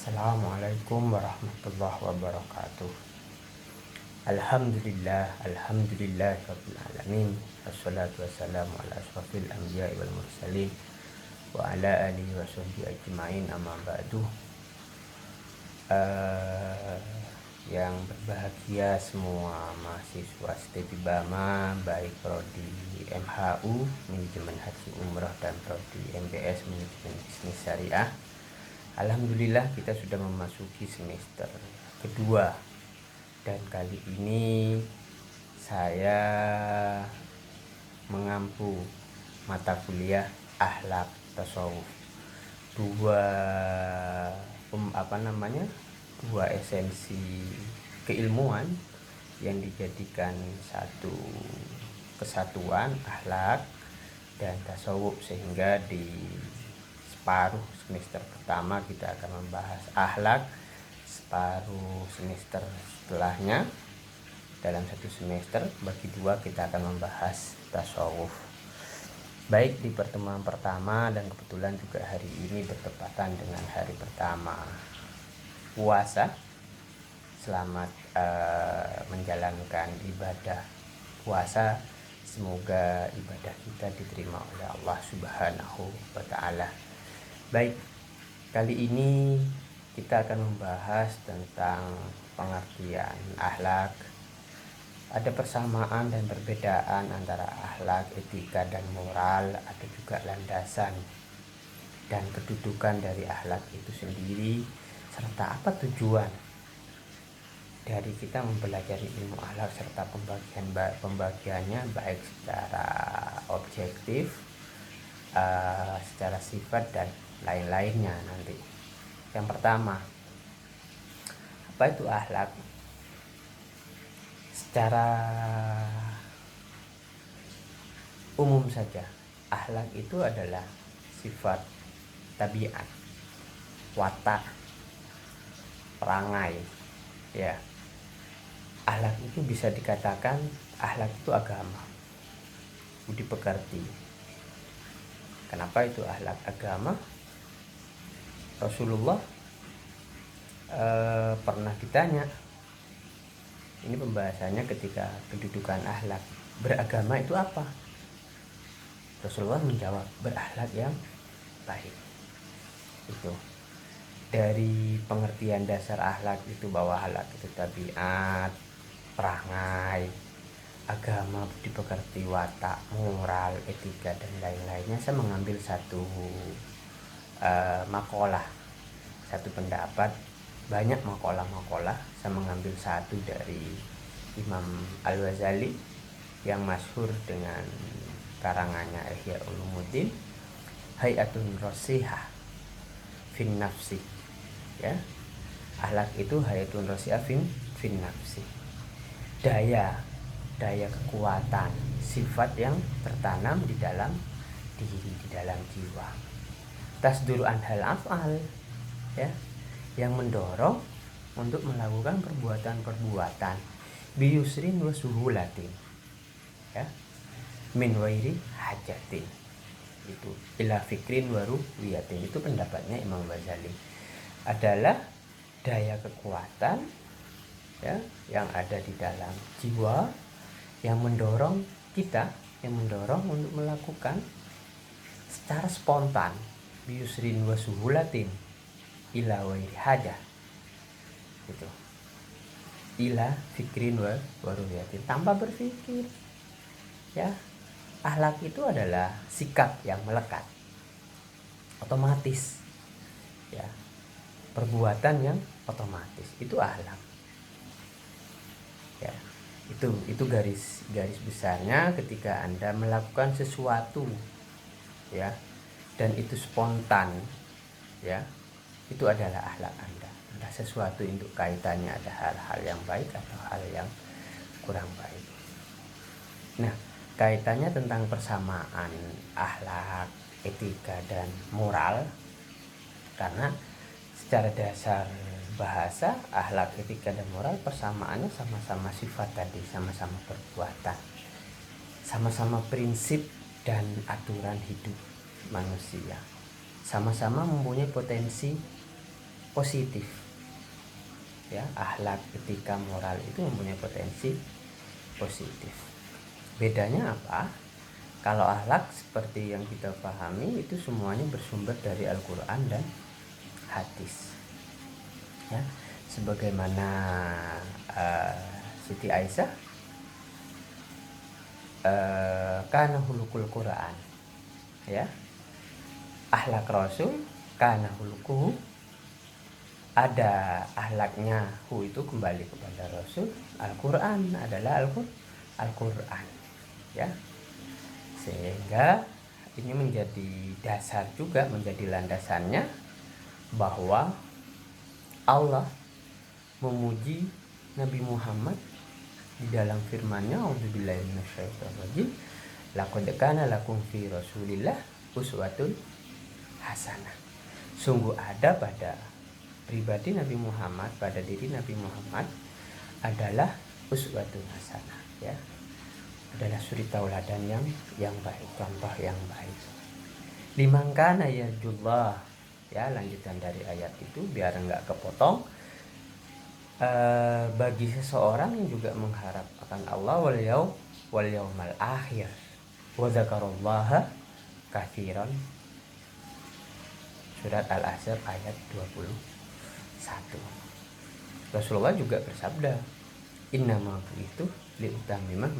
Assalamualaikum warahmatullahi wabarakatuh. Alhamdulillah rabbil alamin. Wassalatu wassalamu ala asrofil anbiya'i wal mursalin wa ala alihi wa sahbihi ajma'in, amma ba'du. Yang berbahagia semua mahasiswa STEPI BAMA, baik prodi MHU Manajemen Haji Umroh dan prodi MBS Manajemen Bisnis Syariah. Alhamdulillah kita sudah memasuki semester kedua, dan kali ini saya mengampu mata kuliah akhlak tasawuf, dua esensi keilmuan yang dijadikan satu kesatuan, akhlak dan tasawuf, sehingga di separuh semester pertama kita akan membahas akhlak, separuh semester setelahnya dalam satu semester bagi dua kita akan membahas tasawuf. Baik, di pertemuan pertama, dan kebetulan juga hari ini bertepatan dengan hari pertama puasa, selamat menjalankan ibadah puasa. Semoga ibadah kita diterima oleh Allah Subhanahu wa Ta'ala. Baik, kali ini kita akan membahas tentang pengertian akhlak. Ada persamaan dan perbedaan antara akhlak, etika, dan moral. Ada juga landasan dan kedudukan dari akhlak itu sendiri, serta apa tujuan dari kita mempelajari ilmu akhlak, serta pembagiannya baik secara objektif, secara sifat, dan lain-lainnya nanti. Yang pertama, apa itu akhlak? Secara umum saja, akhlak itu adalah sifat tabiat, watak, perangai, ya. Akhlak itu bisa dikatakan akhlak itu agama, budi pekerti. Kenapa itu akhlak agama? Rasulullah pernah ditanya, ini pembahasannya ketika kedudukan akhlak, beragama itu apa? Rasulullah menjawab, berakhlak yang baik. Itu dari pengertian dasar akhlak itu, bahwa akhlak itu tabiat, perangai, agama, budi pekerti, watak, moral, etika, dan lain-lainnya. Saya mengambil satu makalah, satu pendapat, banyak makalah. Saya mengambil satu dari Imam Al-Ghazali yang masyhur dengan karangannya Ihya Ulumuddin, Hay'atun Rasihah fin Nafsi, ya. Akhlak itu hay'atun rasihah fin nafsi, daya kekuatan, sifat yang tertanam di dalam diri, di dalam jiwa. Tasduru anhal af'al, ya, yang mendorong untuk melakukan perbuatan biyusrin wa suhulatin, ya, min wairi hajatin, itu ila fikrin wa ruwiyatin. Itu pendapatnya Imam Ghazali, adalah daya kekuatan, ya, yang ada di dalam jiwa, yang mendorong kita, yang mendorong untuk melakukan secara spontan, biyusrin wa suhulatin ila wairi hajah, itu ila fikrin wa ruwiyatin, tanpa berpikir, ya. Akhlak itu adalah sikap yang melekat, otomatis, ya, perbuatan yang otomatis, itu akhlak, ya. Itu garis besarnya ketika Anda melakukan sesuatu, ya, dan itu spontan, ya, itu adalah akhlak Anda. Entah sesuatu untuk kaitannya ada hal-hal yang baik atau hal yang kurang baik. Nah, kaitannya tentang persamaan akhlak, etika, dan moral, karena secara dasar bahasa, akhlak, etika, dan moral persamaannya sama-sama sifat tadi, sama-sama perbuatan, sama-sama prinsip dan aturan hidup manusia, sama-sama mempunyai potensi positif. Ya, akhlak, etika, moral itu mempunyai potensi positif. Bedanya apa? Kalau akhlak seperti yang kita pahami itu semuanya bersumber dari Al-Quran dan hadis. Ya, sebagaimana Siti Aisyah kana hulukul Quran, ya, akhlak Rasul kana hulukuhu, ada akhlaknya, hu itu kembali kepada Rasul, Al-Quran adalah Al-Quran, ya. Sehingga ini menjadi dasar juga, menjadi landasannya bahwa Allah memuji Nabi Muhammad di dalam firman-Nya, a'udzubillahi minasyaitonirrajim, laqad kana lakum fi Rasulillah uswatun hasanah. Sungguh ada pada pribadi Nabi Muhammad, pada diri Nabi Muhammad adalah uswatun hasanah, ya, adalah suri tauladan yang baik, contoh yang baik. Liman kana yarjullah, ya, lanjutan dari ayat itu biar enggak kepotong. Bagi seseorang yang juga mengharap akan Allah wal yaumal akhir wa dzakarallaha katsiran, surat Al-Ahzab ayat 21. Rasulullah juga bersabda, innama itu liutamimah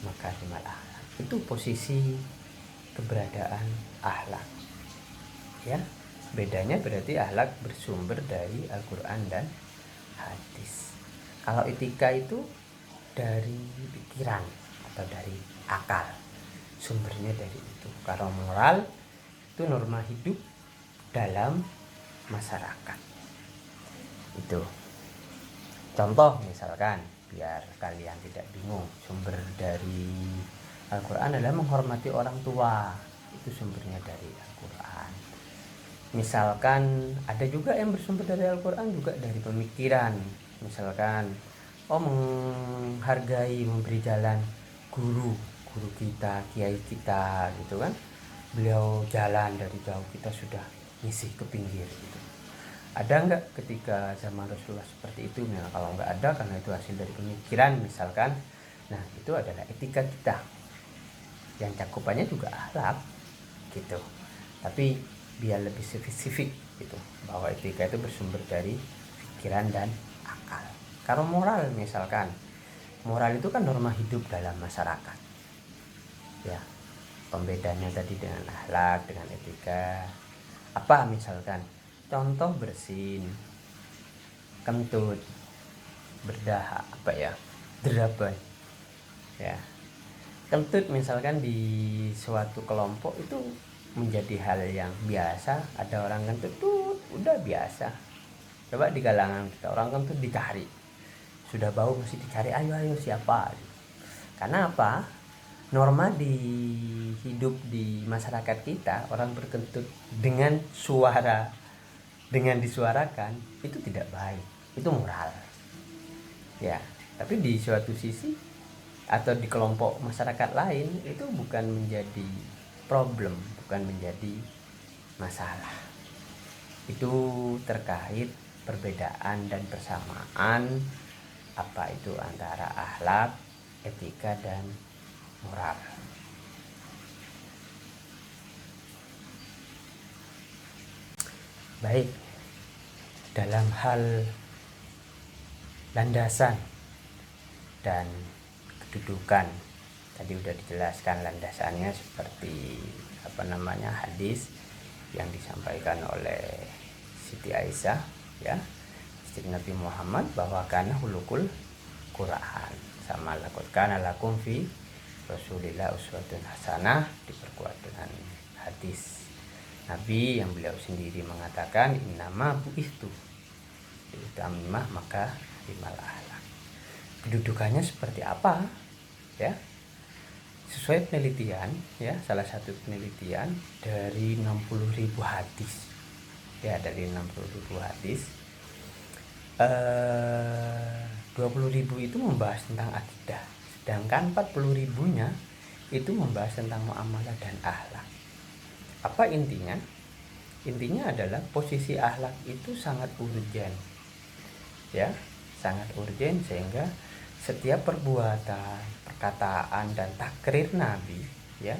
makarimal akhlak. Itu posisi keberadaan akhlak, ya. Bedanya berarti akhlak bersumber dari Al-Quran dan hadis. Kalau etika itu dari pikiran atau dari akal, sumbernya dari itu. Kalau moral itu norma hidup dalam masyarakat. Itu contoh misalkan, biar kalian tidak bingung, sumber dari Al-Quran adalah menghormati orang tua, itu sumbernya dari Al-Quran. Misalkan ada juga yang bersumber dari Al-Quran juga dari pemikiran, misalkan menghargai, memberi jalan guru kita, kiai kita gitu kan, beliau jalan dari jauh, kita sudah ngisi ke pinggir gitu. Ada enggak ketika zaman Rasulullah seperti itu? Nah, kalau enggak ada, karena itu hasil dari pemikiran misalkan, nah itu adalah etika kita yang cakupannya juga akhlak gitu. Tapi biar lebih spesifik gitu, bahwa etika itu bersumber dari pikiran dan akal. Kalau moral misalkan, moral itu kan norma hidup dalam masyarakat, ya. Pembedanya tadi dengan akhlak, dengan etika apa? Misalkan contoh bersin, kentut, berdahak, apa ya, deraban, ya. Kentut misalkan di suatu kelompok itu menjadi hal yang biasa. Ada orang kentut tuh udah biasa. Coba di kalangan kita, orang kentut dicari, sudah bau masih dicari, ayo siapa? Karena apa? Norma di hidup di masyarakat kita, orang berkentut dengan suara, dengan disuarakan, itu tidak baik, itu moral, ya. Tapi di suatu sisi atau di kelompok masyarakat lain itu bukan menjadi problem, bukan menjadi masalah. Itu terkait perbedaan dan persamaan apa itu antara akhlak, etika dan moral. Baik, dalam hal landasan dan kedudukan tadi udah dijelaskan landasannya seperti hadis yang disampaikan oleh Siti Aisyah, ya, istri Nabi Muhammad, bahwa kana hulukul Quran, sama laqad kana lakum fi Rasulillah uswatun hasanah, diperkuat dengan hadis Nabi yang beliau sendiri mengatakan innama buistu liutamimah maka limal akhlak. Kedudukannya seperti apa, ya? Sesuai penelitian, ya, salah satu penelitian dari 60.000 hadis, ya, dari 60.000 hadis, 20.000 itu membahas tentang akidah, sedangkan 40.000-nya itu membahas tentang muamalah dan akhlak. Apa intinya? Intinya adalah posisi akhlak itu sangat urgen, ya, sangat urgen, sehingga setiap perbuatan, perkataan dan takrir Nabi, ya,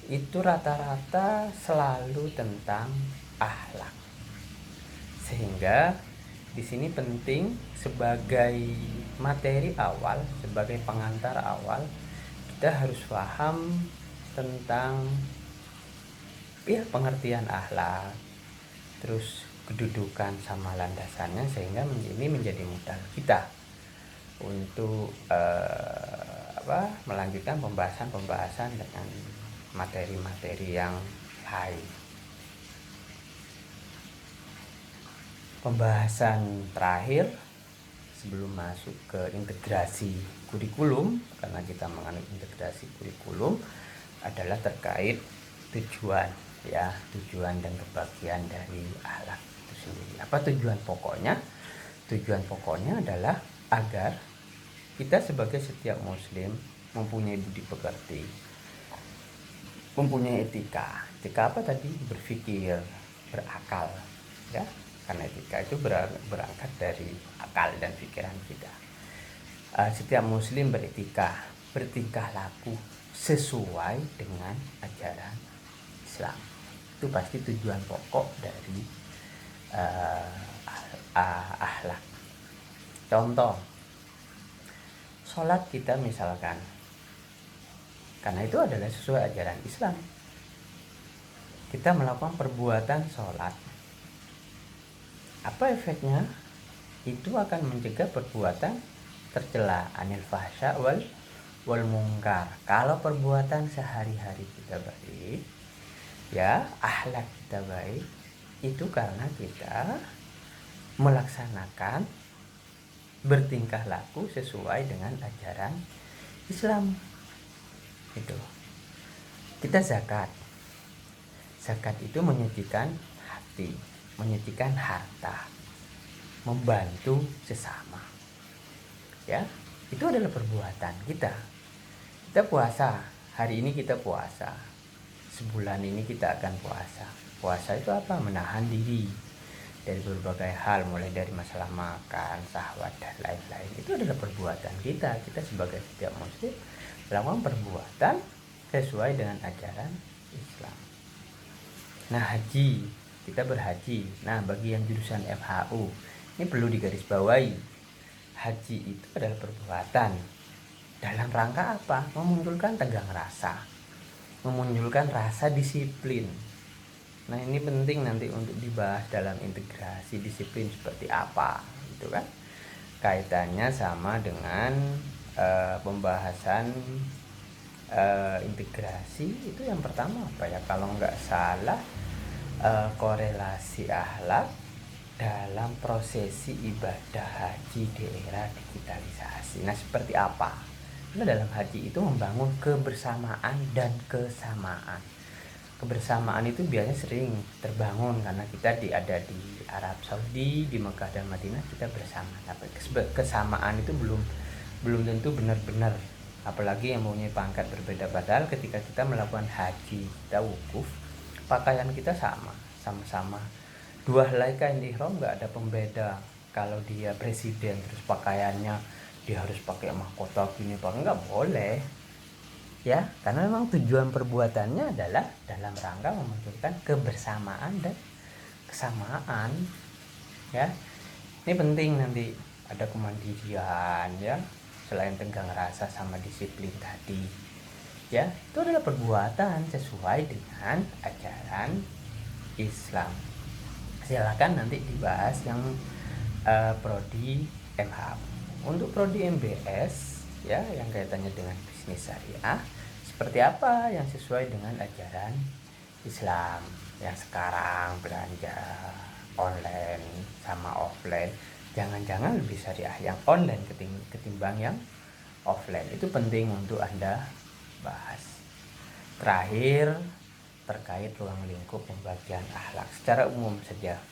itu rata-rata selalu tentang akhlak. Sehingga di sini penting sebagai materi awal, sebagai pengantar awal, kita harus paham tentang ya pengertian akhlak, terus kedudukan sama landasannya, sehingga ini menjadi modal kita untuk melanjutkan pembahasan dengan materi-materi yang lain. Pembahasan terakhir sebelum masuk ke integrasi kurikulum, karena kita menganut integrasi kurikulum, adalah terkait tujuan, ya, tujuan dan kebahagiaan dari akhlak itu sendiri. Apa tujuan pokoknya? Tujuan pokoknya adalah agar kita sebagai setiap muslim mempunyai budi pekerti, mempunyai etika. Etika apa tadi? Berpikir, berakal, ya. Karena etika itu berangkat dari akal dan pikiran kita. Setiap muslim beretika, bertingkah laku sesuai dengan ajaran Islam. Itu pasti tujuan pokok dari akhlak. Contoh, sholat kita misalkan, karena itu adalah sesuai ajaran Islam. Kita melakukan perbuatan sholat, apa efeknya? Itu akan mencegah perbuatan tercela, anil fahsya wal mungkar. Kalau perbuatan sehari-hari kita baik, ya, akhlak kita baik, itu karena kita melaksanakan bertingkah laku sesuai dengan ajaran Islam. Itu. Kita zakat. Zakat itu menyucikan hati, menyucikan harta, membantu sesama, ya, itu adalah perbuatan kita. Kita puasa, hari ini kita puasa, sebulan ini kita akan puasa. Puasa itu apa? Menahan diri dari berbagai hal, mulai dari masalah makan, syahwat dan lain-lain. Itu adalah perbuatan kita. Kita sebagai setiap muslim melakukan perbuatan sesuai dengan ajaran Islam. Nah, haji, kita berhaji. Nah, bagi yang jurusan FHU, ini perlu digarisbawahi. Haji itu adalah perbuatan dalam rangka apa? Memunculkan tegang rasa, memunculkan rasa disiplin. Nah, ini penting nanti untuk dibahas dalam integrasi disiplin seperti apa, gitu kan? Kaitannya sama dengan pembahasan integrasi itu yang pertama apa ya? Kalau nggak salah, korelasi akhlak dalam prosesi ibadah haji di era digitalisasi. Nah, seperti apa? Karena dalam haji itu membangun kebersamaan dan kesamaan. Kebersamaan itu biasanya sering terbangun karena kita ada di Arab Saudi, di Mekah dan Madinah, kita bersama. Tapi kesamaan itu belum tentu benar-benar, apalagi yang mempunyai pangkat berbeda. Padahal ketika kita melakukan haji, kita wukuf, pakaian kita sama-sama. Dua helai kain ihram nggak ada pembeda. Kalau dia presiden terus pakaiannya dia harus pakai mahkota gini, nggak boleh, ya, karena memang tujuan perbuatannya adalah dalam rangka memunculkan kebersamaan dan kesamaan, ya. Ini penting, nanti ada kemandirian, ya, selain tegang rasa sama disiplin tadi, ya, itu adalah perbuatan sesuai dengan ajaran Islam. Silakan nanti dibahas yang prodi MH. Untuk prodi MBS, ya, yang kaitannya dengan bisnis syariah, seperti apa yang sesuai dengan ajaran Islam yang sekarang belanja online sama offline. Jangan-jangan lebih syariah yang online ketimbang yang offline. Itu penting untuk Anda bahas. Terakhir, terkait ruang lingkup pembagian akhlak secara umum saja.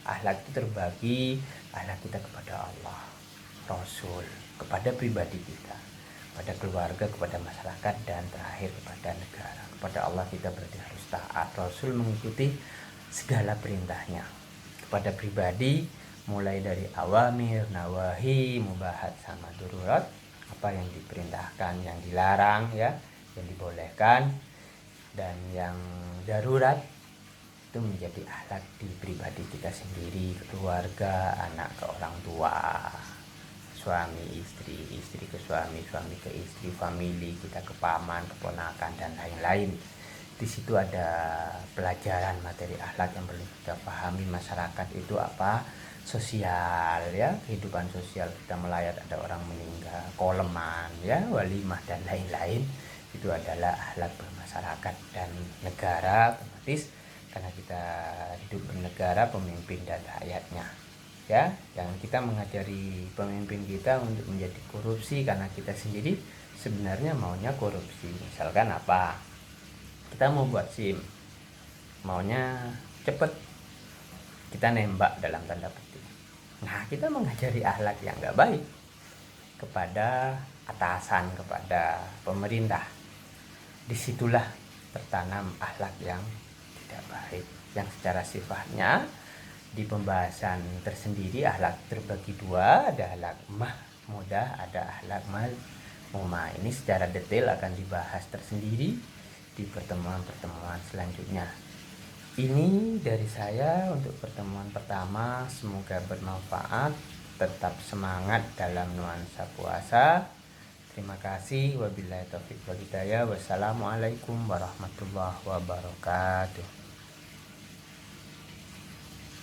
Akhlak itu terbagi, akhlak kita kepada Allah, Rasul, kepada pribadi kita, kepada keluarga, kepada masyarakat, dan terakhir kepada negara. Kepada Allah kita berarti harus taat, Rasul mengikuti segala perintahnya kepada pribadi, mulai dari awamir, nawahi, mubahat sama darurat, apa yang diperintahkan, yang dilarang ya, yang dibolehkan, dan yang darurat itu menjadi akhlak di pribadi kita sendiri, keluarga, anak ke orang tua, suami istri, istri ke suami, suami ke istri, famili kita ke paman, keponakan, dan lain-lain. Di situ ada pelajaran materi akhlak yang perlu kita pahami. Masyarakat itu apa? Sosial ya, kehidupan sosial, kita melayat, ada orang meninggal, koleman ya, walimah dan lain-lain. Itu adalah akhlak bermasyarakat. Dan negara otomatis karena kita hidup bernegara, pemimpin dan rakyatnya ya, jangan kita mengajari pemimpin kita untuk menjadi korupsi karena kita sendiri sebenarnya maunya korupsi. Misalkan apa, kita mau buat SIM, maunya cepet, kita nembak dalam tanda petik. Nah, kita mengajari akhlak yang gak baik kepada atasan, kepada pemerintah. Disitulah tertanam akhlak yang tidak baik, yang secara sifatnya di pembahasan tersendiri akhlak terbagi dua, ada akhlak mahmudah, ada akhlak mazmumah. Ini secara detail akan dibahas tersendiri di pertemuan-pertemuan selanjutnya. Ini dari saya untuk pertemuan pertama, semoga bermanfaat. Tetap semangat dalam nuansa puasa. Terima kasih. Wabillahi taufiq wal hidayah. Wassalamualaikum warahmatullahi wabarakatuh.